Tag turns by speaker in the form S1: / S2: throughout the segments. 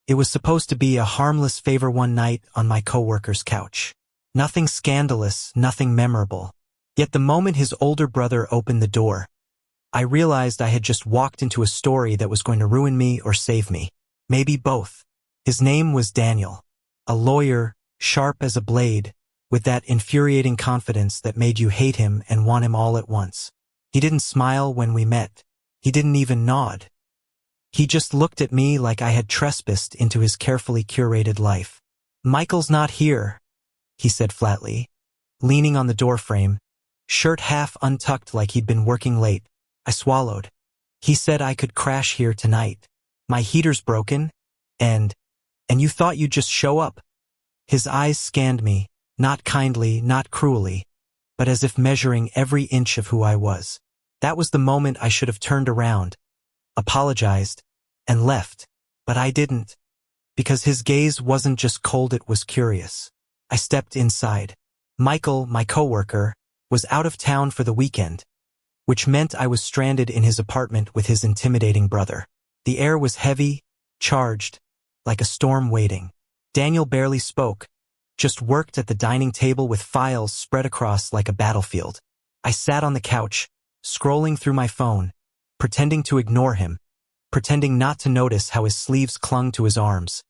S1: It was supposed to be a harmless favor one night on my coworker's couch. Nothing scandalous, nothing memorable. Yet the moment his older brother opened the door, I realized I had just walked into a story that was going to ruin me or save me. Maybe both. His name was Daniel. A lawyer, sharp as a blade, with that infuriating confidence that made you hate him and want him all at once. He didn't smile when we met. He didn't even nod. He just looked at me like I had trespassed into his carefully curated life. "Michael's not here," he said flatly, leaning on the doorframe, shirt half untucked like he'd been working late. I swallowed. "He said I could crash here tonight. My heater's broken, and you thought you'd just show up." His eyes scanned me, not kindly, not cruelly, but as if measuring every inch of who I was. That was the moment I should have turned around, apologized, and left. But I didn't, because his gaze wasn't just cold, it was curious. I stepped inside. Michael, my coworker, was out of town for the weekend, which meant I was stranded in his apartment with his intimidating brother. The air was heavy, charged, like a storm waiting. Daniel barely spoke, just worked at the dining table with files spread across like a battlefield. I sat on the couch, scrolling through my phone, pretending to ignore him, pretending not to notice how his sleeves clung to his arms,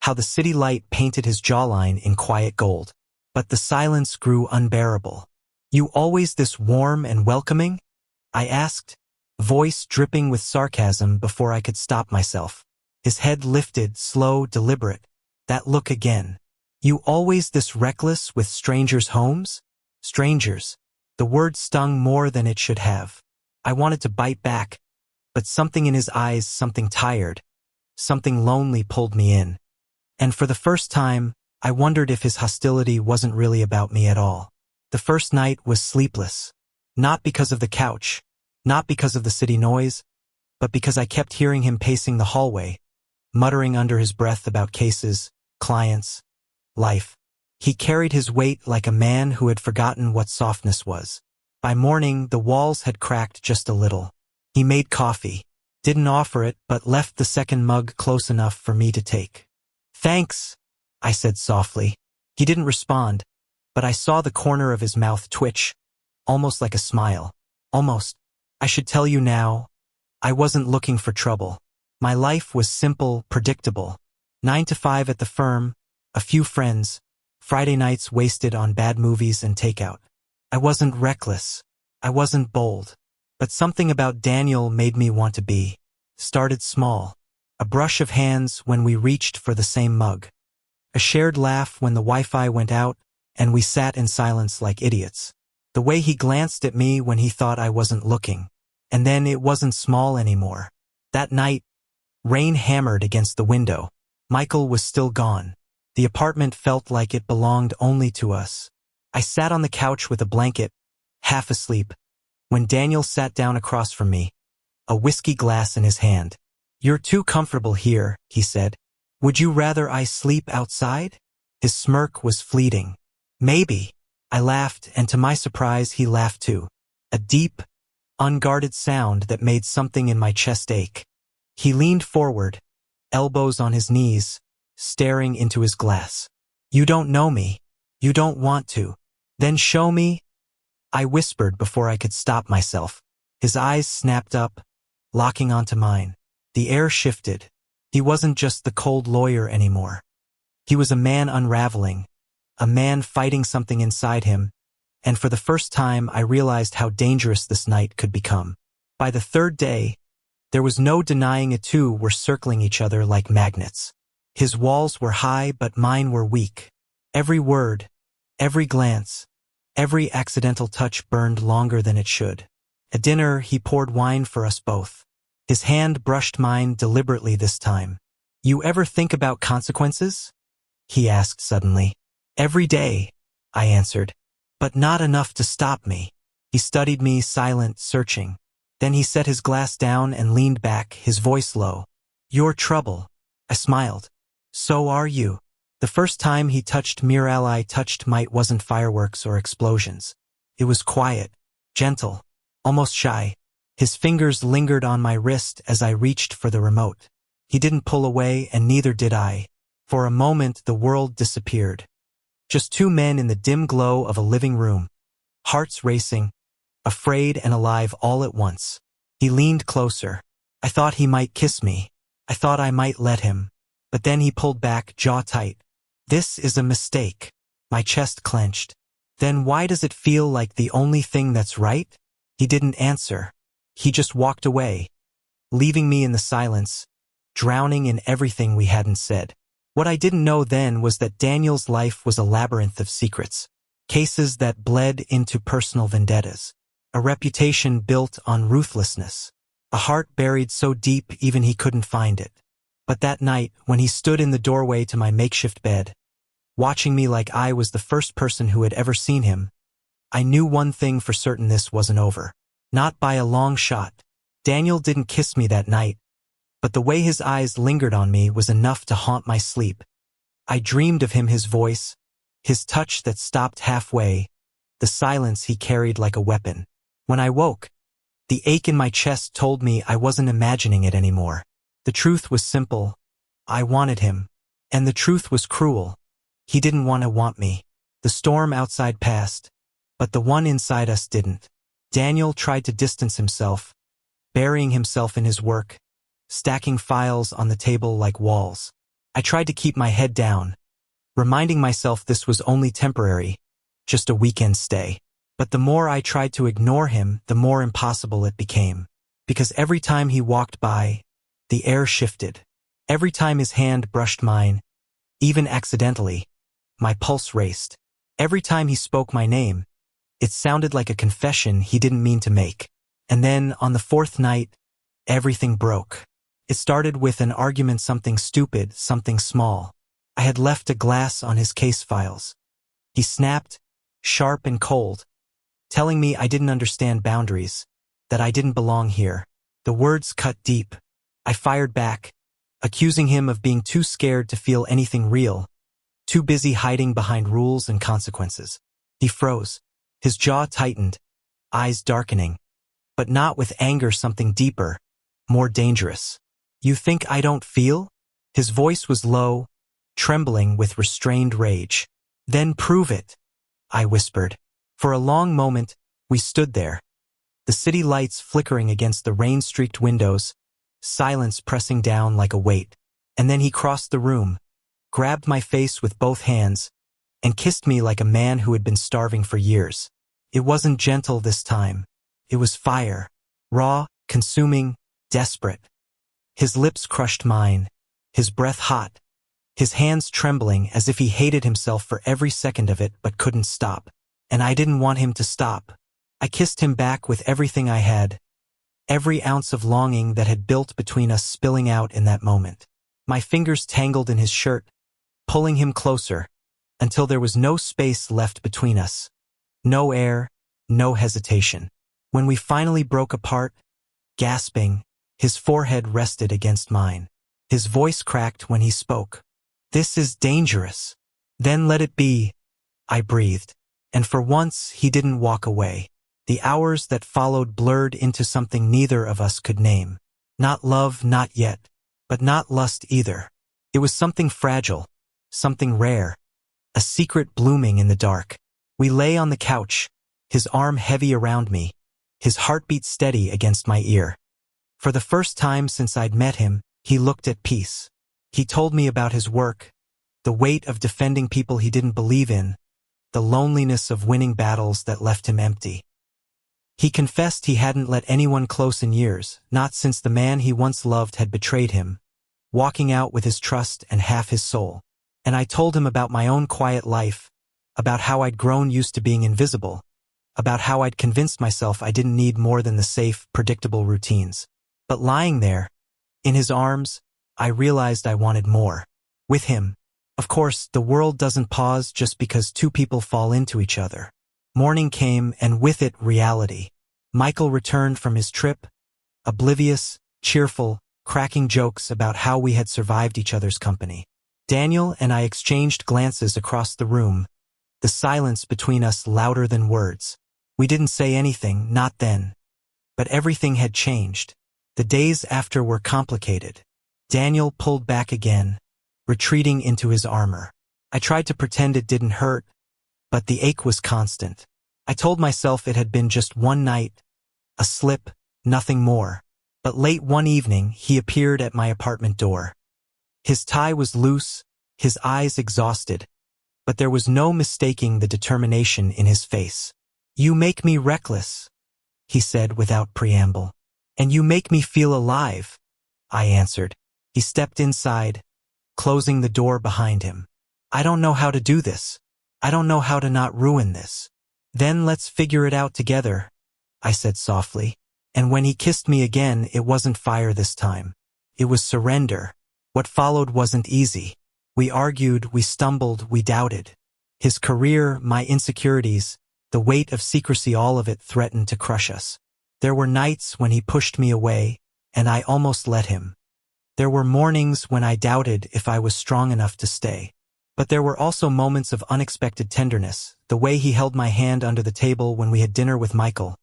S1: how the city light painted his jawline in quiet gold. But the silence grew unbearable. "You always this warm and welcoming?" I asked, voice dripping with sarcasm before I could stop myself. His head lifted, slow, deliberate. That look again. "You always this reckless with strangers' homes?" Strangers. The word stung more than it should have. I wanted to bite back, but something in his eyes, something tired, something lonely pulled me in. And for the first time, I wondered if his hostility wasn't really about me at all. The first night was sleepless. Not because of the couch, not because of the city noise, but because I kept hearing him pacing the hallway, muttering under his breath about cases, clients, life. He carried his weight like a man who had forgotten what softness was. By morning, the walls had cracked just a little. He made coffee, didn't offer it, but left the second mug close enough for me to take. "Thanks," I said softly. He didn't respond, but I saw the corner of his mouth twitch, almost like a smile. Almost. I should tell you now, I wasn't looking for trouble. My life was simple, predictable. 9 to 5 at the firm, a few friends, Friday nights wasted on bad movies and takeout. I wasn't reckless. I wasn't bold. But something about Daniel made me want to be. Started small. A brush of hands when we reached for the same mug. A shared laugh when the Wi-Fi went out and we sat in silence like idiots. The way he glanced at me when he thought I wasn't looking. And then it wasn't small anymore. That night, rain hammered against the window. Michael was still gone. The apartment felt like it belonged only to us. I sat on the couch with a blanket, half asleep, when Daniel sat down across from me, a whiskey glass in his hand. "You're too comfortable here," he said. "Would you rather I sleep outside?" His smirk was fleeting. "Maybe." I laughed, and to my surprise, he laughed too. A deep, unguarded sound that made something in my chest ache. He leaned forward, elbows on his knees, staring into his glass. "You don't know me. You don't want to. Then show me," I whispered before I could stop myself. His eyes snapped up, locking onto mine. The air shifted. He wasn't just the cold lawyer anymore. He was a man unraveling, a man fighting something inside him, and for the first time I realized how dangerous this night could become. By the third day, there was no denying it, two were circling each other like magnets. His walls were high, but mine were weak. Every word, every glance, every accidental touch burned longer than it should. At dinner, he poured wine for us both. His hand brushed mine deliberately this time. "You ever think about consequences?" he asked suddenly. "Every day," I answered, "but not enough to stop me." He studied me, silent, searching. Then he set his glass down and leaned back, his voice low. "You're trouble." I smiled. "So are you." The first time he touched Miral I touched might wasn't fireworks or explosions. It was quiet, gentle, almost shy. His fingers lingered on my wrist as I reached for the remote. He didn't pull away, and neither did I. For a moment, the world disappeared. Just two men in the dim glow of a living room, hearts racing, afraid and alive all at once. He leaned closer. I thought he might kiss me. I thought I might let him. But then he pulled back, jaw tight. This is a mistake. My chest clenched. Then why does it feel like the only thing that's right? He didn't answer. He just walked away, leaving me in the silence, drowning in everything we hadn't said. What I didn't know then was that Daniel's life was a labyrinth of secrets, cases that bled into personal vendettas, a reputation built on ruthlessness, a heart buried so deep even he couldn't find it. But that night, when he stood in the doorway to my makeshift bed, watching me like I was the first person who had ever seen him, I knew one thing for certain: this wasn't over. Not by a long shot. Daniel didn't kiss me that night, but the way his eyes lingered on me was enough to haunt my sleep. I dreamed of him, his voice, his touch that stopped halfway, the silence he carried like a weapon. When I woke, the ache in my chest told me I wasn't imagining it anymore. The truth was simple. I wanted him. And the truth was cruel. He didn't want me. The storm outside passed, but the one inside us didn't. Daniel tried to distance himself, burying himself in his work, stacking files on the table like walls. I tried to keep my head down, reminding myself this was only temporary, just a weekend stay. But the more I tried to ignore him, the more impossible it became. Because every time he walked by, the air shifted. Every time his hand brushed mine, even accidentally, my pulse raced. Every time he spoke my name, it sounded like a confession he didn't mean to make. And then, on the fourth night, everything broke. It started with an argument, something stupid, something small. I had left a glass on his case files. He snapped, sharp and cold, telling me I didn't understand boundaries, that I didn't belong here. The words cut deep. I fired back, accusing him of being too scared to feel anything real, too busy hiding behind rules and consequences. He froze. His jaw tightened, eyes darkening, but not with anger, something deeper, more dangerous. You think I don't feel? His voice was low, trembling with restrained rage. Then prove it, I whispered. For a long moment, we stood there, the city lights flickering against the rain-streaked windows, silence pressing down like a weight. And then he crossed the room, grabbed my face with both hands, and kissed me like a man who had been starving for years. It wasn't gentle this time. It was fire, raw, consuming, desperate. His lips crushed mine, his breath hot, his hands trembling as if he hated himself for every second of it but couldn't stop. And I didn't want him to stop. I kissed him back with everything I had, every ounce of longing that had built between us spilling out in that moment. My fingers tangled in his shirt, pulling him closer, until there was no space left between us. No air, no hesitation. When we finally broke apart, gasping, his forehead rested against mine. His voice cracked when he spoke. This is dangerous. Then let it be, I breathed. And for once, he didn't walk away. The hours that followed blurred into something neither of us could name. Not love, not yet, but not lust either. It was something fragile, something rare, a secret blooming in the dark. We lay on the couch, his arm heavy around me, his heartbeat steady against my ear. For the first time since I'd met him, he looked at peace. He told me about his work, the weight of defending people he didn't believe in, the loneliness of winning battles that left him empty. He confessed he hadn't let anyone close in years, not since the man he once loved had betrayed him, walking out with his trust and half his soul. And I told him about my own quiet life, about how I'd grown used to being invisible, about how I'd convinced myself I didn't need more than the safe, predictable routines. But lying there, in his arms, I realized I wanted more. With him. Of course, the world doesn't pause just because two people fall into each other. Morning came, and with it, reality. Michael returned from his trip, oblivious, cheerful, cracking jokes about how we had survived each other's company. Daniel and I exchanged glances across the room, the silence between us louder than words. We didn't say anything, not then. But everything had changed. The days after were complicated. Daniel pulled back again, retreating into his armor. I tried to pretend it didn't hurt, but the ache was constant. I told myself it had been just one night, a slip, nothing more. But late one evening, he appeared at my apartment door. His tie was loose, his eyes exhausted, but there was no mistaking the determination in his face. "You make me reckless," he said without preamble. "And you make me feel alive," I answered. He stepped inside, closing the door behind him. "I don't know how to do this. I don't know how to not ruin this." "Then let's figure it out together," I said softly. And when he kissed me again, it wasn't fire this time. It was surrender. What followed wasn't easy. We argued, we stumbled, we doubted. His career, my insecurities, the weight of secrecy, all of it threatened to crush us. There were nights when he pushed me away, and I almost let him. There were mornings when I doubted if I was strong enough to stay. But there were also moments of unexpected tenderness, the way he held my hand under the table when we had dinner with Michael,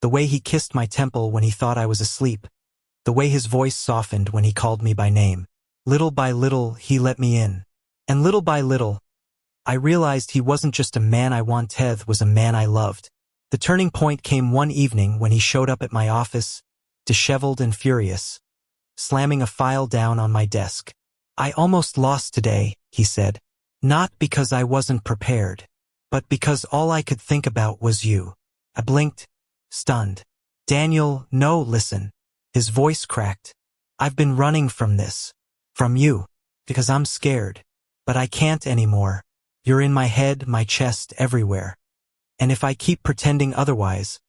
S1: the way he kissed my temple when he thought I was asleep, the way his voice softened when he called me by name. Little by little, he let me in. And little by little, I realized he wasn't just a man I wanted, was a man I loved. The turning point came one evening when he showed up at my office, disheveled and furious, slamming a file down on my desk. "I almost lost today," he said. "Not because I wasn't prepared, but because all I could think about was you." I blinked, stunned. "Daniel, no, listen." His voice cracked. "I've been running from this. From you. Because I'm scared. But I can't anymore. You're in my head, my chest, everywhere. And if I keep pretending otherwise,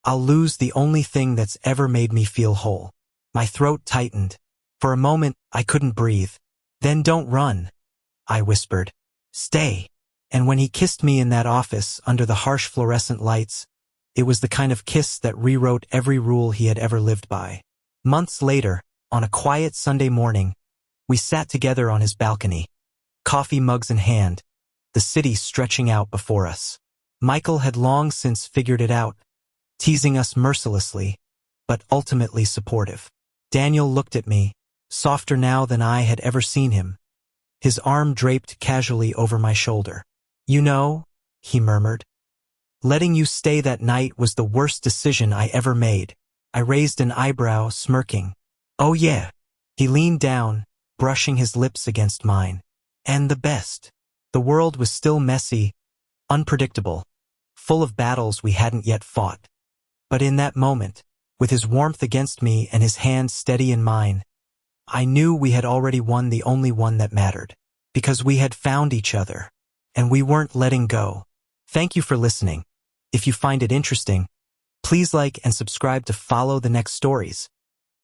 S1: I'll lose the only thing that's ever made me feel whole." My throat tightened. For a moment, I couldn't breathe. "Then don't run," I whispered. "Stay." And when he kissed me in that office under the harsh fluorescent lights, it was the kind of kiss that rewrote every rule he had ever lived by. Months later, on a quiet Sunday morning, we sat together on his balcony, coffee mugs in hand, the city stretching out before us. Michael had long since figured it out, teasing us mercilessly, but ultimately supportive. Daniel looked at me, softer now than I had ever seen him, his arm draped casually over my shoulder. "You know," he murmured, "letting you stay that night was the worst decision I ever made." I raised an eyebrow, smirking. "Oh yeah." He leaned down, brushing his lips against mine. "And the best." The world was still messy, unpredictable, full of battles we hadn't yet fought. But in that moment, with his warmth against me and his hand steady in mine, I knew we had already won the only one that mattered. Because we had found each other, and we weren't letting go. Thank you for listening. If you find it interesting, please like and subscribe to follow the next stories.